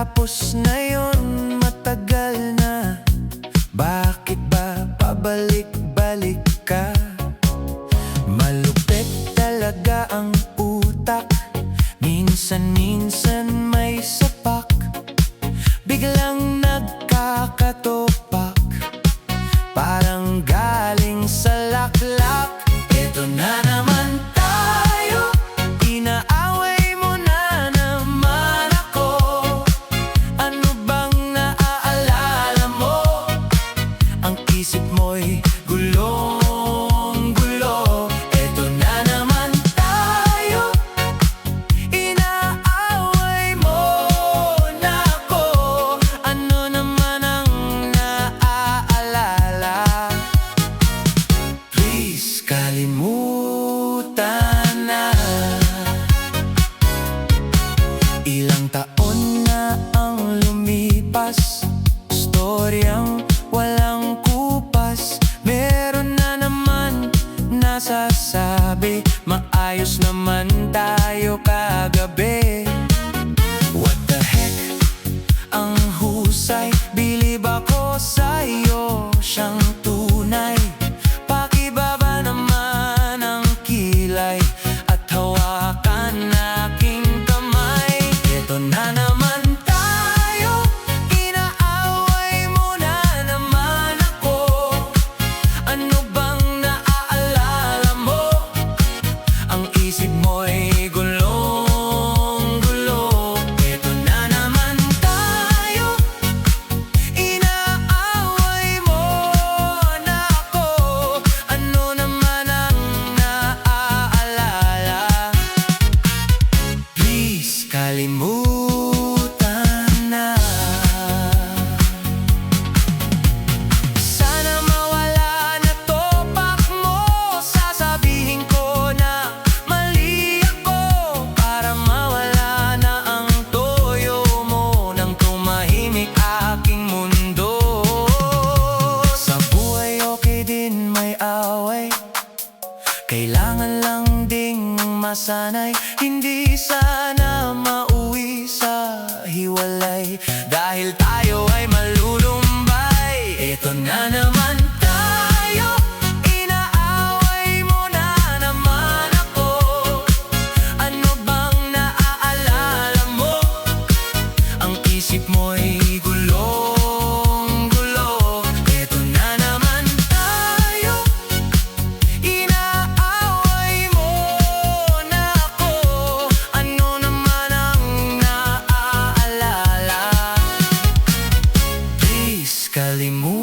Tapos na yun, matagal na. Bakit ba pabalik-balik ka? Malupit talaga ang utak. Minsan-minsan may sapak, biglang nagkakatopak, parang galing sa laklak. Ito na naman tayo, inaaway mo na naman ako. Ano bang naaalala mo? Ang isip mo'y gulong-gulo. Ito na naman tayo, inaaway mo na ako. Ano naman ang naaalala? Please, kalimutan na. Ilang taon na ang lumipas, storyang walang kupas. Meron na naman nasasabi, maayos naman tayo kagabi. What the heck, ang husay, bilib ako sa'yo, siyang tunay. Pakibaba naman ang kilay at hawakan aking kamay. Ito na naman tayo, inaaway mo na naman ako. Ano bang naaalala mo? Ang isip mo'y gulong-gulo. Ito na naman tayo, inaaway mo na ako. Ano naman ang naaalala? Please, kalimutan na. Sana mawala na topak mo. Sasabihin ko na mali ako, para mawala na ang toyo mo nang tumahimik aking mundo. Sa buhay okay din may away, kailangan lang ding masanay. Hindi sana mauwi sa hiwalay, dahil tayo ay malulumbay. Ito na naman tayo, inaaway mo na naman ako. Ano bang naaalala mo? Ang isip mo'y gulong-gulo. Ito na naman tayo, inaaway mo na ako. Ano naman ang naaalala? Please, kalimutan